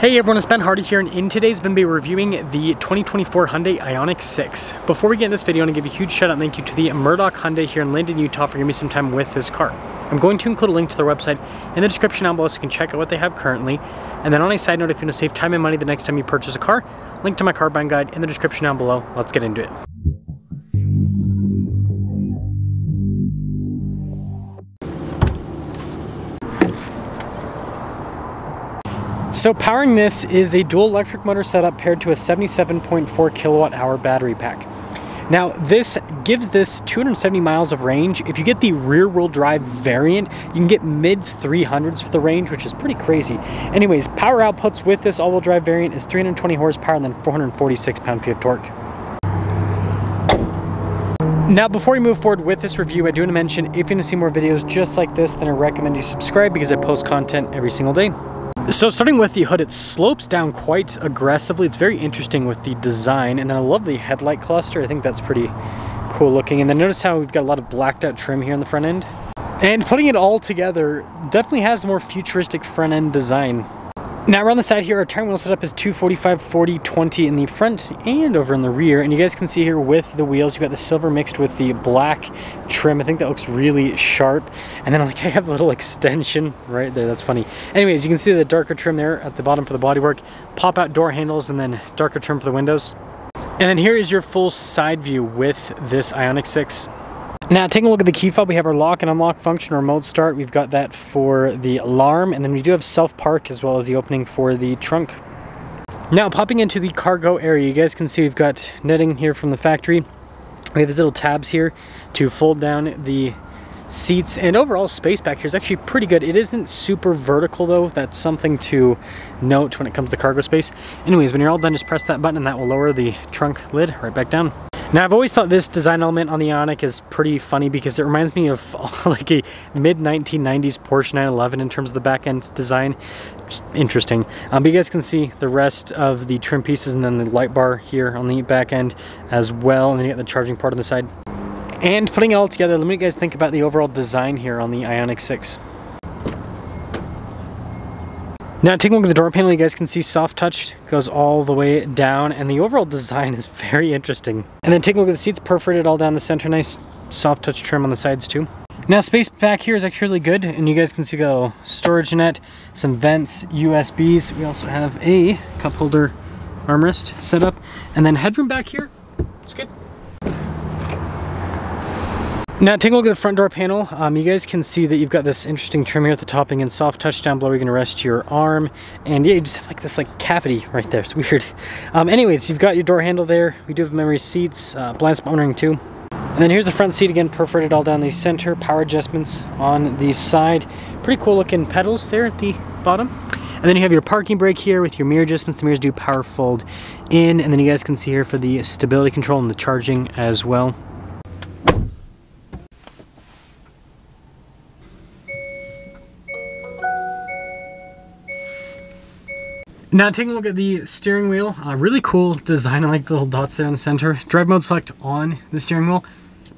Hey everyone, it's Ben Hardy here, and in today's video, we're reviewing the 2024 Hyundai Ioniq 6. Before we get in this video, I want to give a huge shout out and thank you to the Murdoch Hyundai here in Linden, Utah for giving me some time with this car. I'm going to include a link to their website in the description down below so you can check out what they have currently. And then on a side note, if you want to save time and money the next time you purchase a car, link to my car buying guide in the description down below. Let's get into it. So powering this is a dual electric motor setup paired to a 77.4 kilowatt hour battery pack. Now this gives this 270 miles of range. If you get the rear wheel drive variant, you can get mid 300s for the range, which is pretty crazy. Anyways, power outputs with this all-wheel drive variant is 320 horsepower and then 446 pound-feet of torque. Now, before we move forward with this review, I do want to mention if you want to see more videos just like this, then I recommend you subscribe because I post content every single day. So starting with the hood, it slopes down quite aggressively. It's very interesting with the design, and then I love the headlight cluster. I think that's pretty cool looking. And then notice how we've got a lot of blacked out trim here in the front end. And putting it all together definitely has a more futuristic front end design. Now around the side here, our tire wheel setup is 245, 40, 20 in the front and over in the rear. And you guys can see here with the wheels, you've got the silver mixed with the black trim. I think that looks really sharp. And then I have a little extension right there. That's funny. Anyways, you can see the darker trim there at the bottom for the bodywork, pop out door handles, and then darker trim for the windows. And then here is your full side view with this Ioniq 6. Now taking a look at the key fob, we have our lock and unlock function or remote start. We've got that for the alarm, and then we do have self-park as well as the opening for the trunk. Now popping into the cargo area, you guys can see we've got netting here from the factory. We have these little tabs here to fold down the seats, and overall space back here is actually pretty good. It isn't super vertical though. That's something to note when it comes to cargo space. Anyways, when you're all done, just press that button and that will lower the trunk lid right back down. Now I've always thought this design element on the Ioniq is pretty funny because it reminds me of like a mid-1990s Porsche 911 in terms of the back end design. Just interesting. But you guys can see the rest of the trim pieces and then the light bar here on the back end as well. And then you got the charging port on the side. And putting it all together, let me guys think about the overall design here on the Ioniq 6. Now taking a look at the door panel, you guys can see soft touch goes all the way down, and the overall design is very interesting. And then taking a look at the seats, perforated all down the center, nice soft touch trim on the sides too. Now space back here is actually really good, and you guys can see we got a little storage net, some vents, USBs. We also have a cup holder armrest set up, and then headroom back here, it's good. Now taking a look at the front door panel, you guys can see that you've got this interesting trim here at the topping and soft touch down below where you're going to rest your arm, and yeah, you just have like this cavity right there. It's weird. Anyways, you've got your door handle there. We do have memory seats, blind spot monitoring too. And then here's the front seat again, perforated all down the center, power adjustments on the side. Pretty cool looking pedals there at the bottom. And then you have your parking brake here with your mirror adjustments. The mirrors do power fold in, and then you guys can see here for the stability control and the charging as well. Now taking a look at the steering wheel, really cool design. I like the little dots there in the center. Drive mode select on the steering wheel.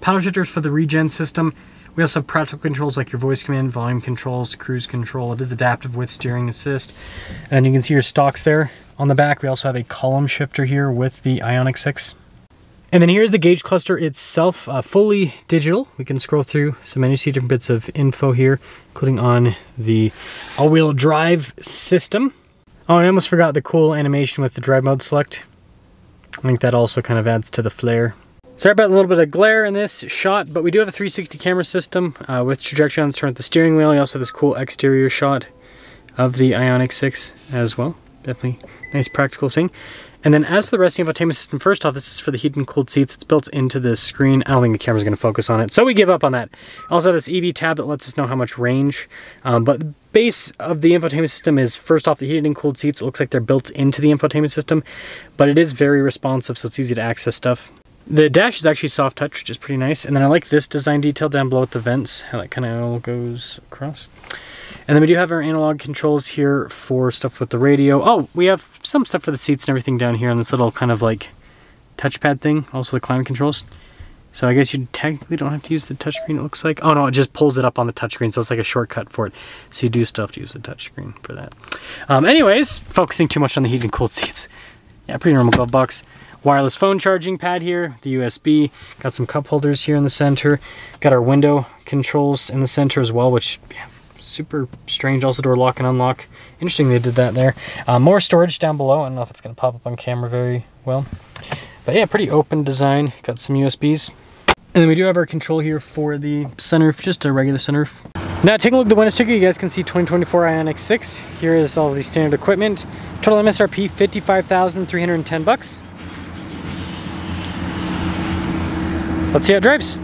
Paddle shifters for the regen system. We also have practical controls like your voice command, volume controls, cruise control. It is adaptive with steering assist. And you can see your stalks there on the back. We also have a column shifter here with the Ioniq 6. And then here's the gauge cluster itself, fully digital. We can scroll through some menus, see different bits of info here, including on the all-wheel drive system. Oh, I almost forgot the cool animation with the drive mode select. I think that also kind of adds to the flair. Sorry about a little bit of glare in this shot, but we do have a 360 camera system with trajectory on turn at the steering wheel. You also have this cool exterior shot of the Ioniq 6 as well. Definitely nice practical thing. And then as for the rest of the infotainment system, first off, this is for the heated and cooled seats. It's built into the screen. I don't think the camera's going to focus on it, so we give up on that. Also have this EV tab that lets us know how much range. But the base of the infotainment system is, first off, the heated and cooled seats. It looks like they're built into the infotainment system, but it is very responsive, so it's easy to access stuff. The dash is actually soft touch, which is pretty nice. And then I like this design detail down below with the vents, how that kind of all goes across. And then we do have our analog controls here for stuff with the radio. Oh, we have some stuff for the seats and everything down here on this little kind of like touchpad thing. Also the climate controls. So I guess you technically don't have to use the touchscreen, it looks like. Oh no, it just pulls it up on the touchscreen, so it's like a shortcut for it. So you do still have to use the touchscreen for that. Anyways, focusing too much on the heated and cooled seats. Yeah, pretty normal glove box. Wireless phone charging pad here, the USB. Got some cup holders here in the center. Got our window controls in the center as well, which, yeah, super strange. Also door lock and unlock. Interesting they did that there. More storage down below. I don't know if it's going to pop up on camera very well. But yeah, pretty open design. Got some USBs. And then we do have our control here for the sunroof, just a regular sunroof. Now taking a look at the window sticker, you guys can see 2024 Ioniq 6. Here is all of the standard equipment. Total MSRP, $55,310. Let's see how it drives.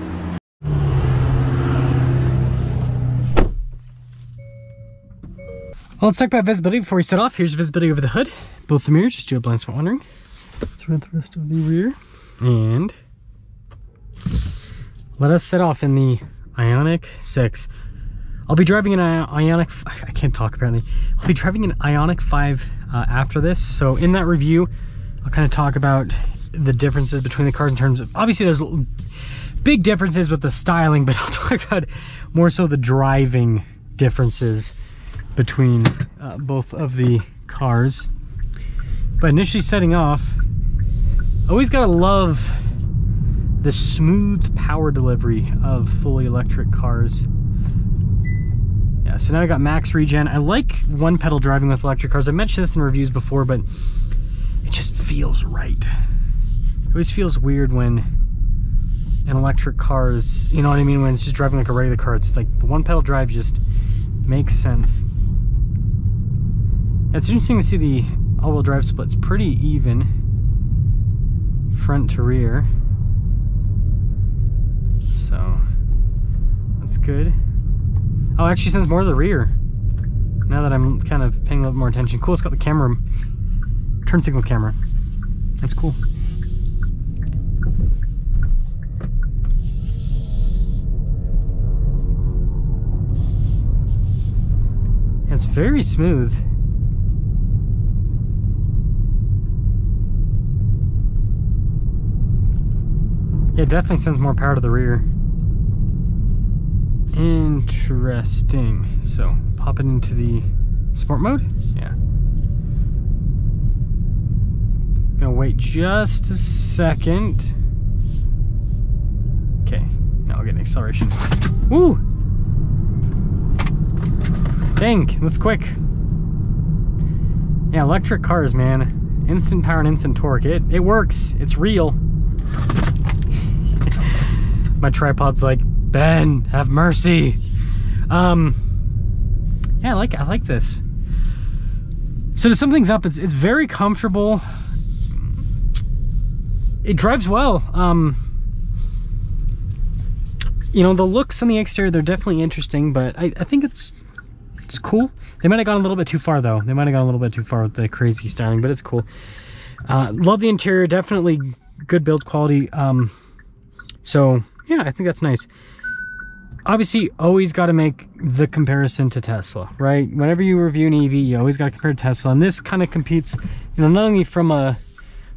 Well, let's talk about visibility before we set off. Here's visibility over the hood. Both the mirrors, just do a blind spot wondering. Through the rest of the rear. And let us set off in the Ioniq 6. I'll be driving an Ioniq, I can't talk apparently. I'll be driving an Ioniq 5 after this. So in that review, I'll kind of talk about the differences between the cars in terms of, obviously there's big differences with the styling, but I'll talk about more so the driving differences between both of the cars. But initially setting off, always gotta love the smooth power delivery of fully electric cars. Yeah, so now I got max regen. I like one pedal driving with electric cars. I mentioned this in reviews before, but it just feels right. It always feels weird when an electric car is, you know what I mean, when it's just driving like a regular car. It's like the one pedal drive just makes sense. It's interesting to see the all-wheel drive split's pretty even front to rear, so that's good. Oh, it actually sends more to the rear now that I'm kind of paying a little more attention. Cool, it's got the camera, turn signal camera. That's cool. It's very smooth. Yeah, it definitely sends more power to the rear. Interesting. So, pop it into the sport mode. Yeah. Gonna wait just a second. Okay, now I'll get an acceleration. Woo! Dang, that's quick. Yeah, electric cars, man. Instant power and instant torque. It works. It's real. My tripod's like, Ben, have mercy. Yeah, I like this. So to sum things up, it's very comfortable. It drives well. You know, the looks on the exterior, they're definitely interesting, but I think it's cool. They might have gone a little bit too far though. They might have gone a little bit too far with the crazy styling, but it's cool. Love the interior, definitely good build quality. So yeah, I think that's nice. Obviously, always got to make the comparison to Tesla, right? Whenever you review an EV, you always got to compare to Tesla, and this kind of competes, you know, not only from a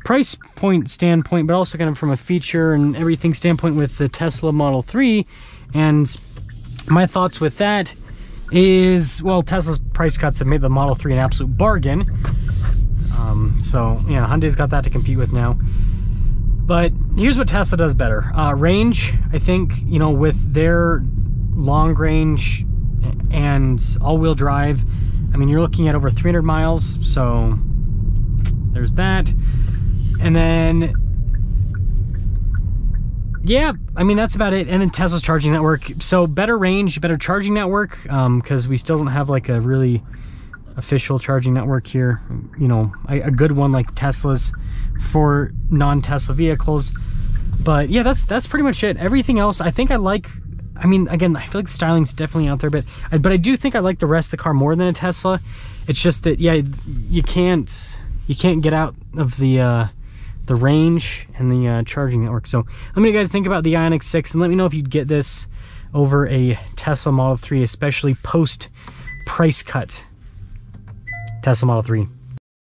price point standpoint, but also kind of from a feature and everything standpoint with the Tesla Model 3. And my thoughts with that is, well, Tesla's price cuts have made the Model 3 an absolute bargain. So, yeah, Hyundai's got that to compete with now. But here's what Tesla does better. Range, I think, you know, with their long range and all-wheel drive, I mean, you're looking at over 300 miles, so there's that. And then, yeah, I mean, that's about it. And then Tesla's charging network. So better range, better charging network, because we still don't have like a really official charging network here, you know, a good one like Tesla's for non-Tesla vehicles. But yeah, that's pretty much it. Everything else I think I like. I mean, again, I feel like the styling's definitely out there, but I do think I like the rest of the car more than a Tesla. It's just that, yeah, you can't get out of the range and the charging network. So let me know, you guys, think about the Ioniq 6, and let me know if you'd get this over a Tesla Model 3, especially post price cut Tesla Model 3.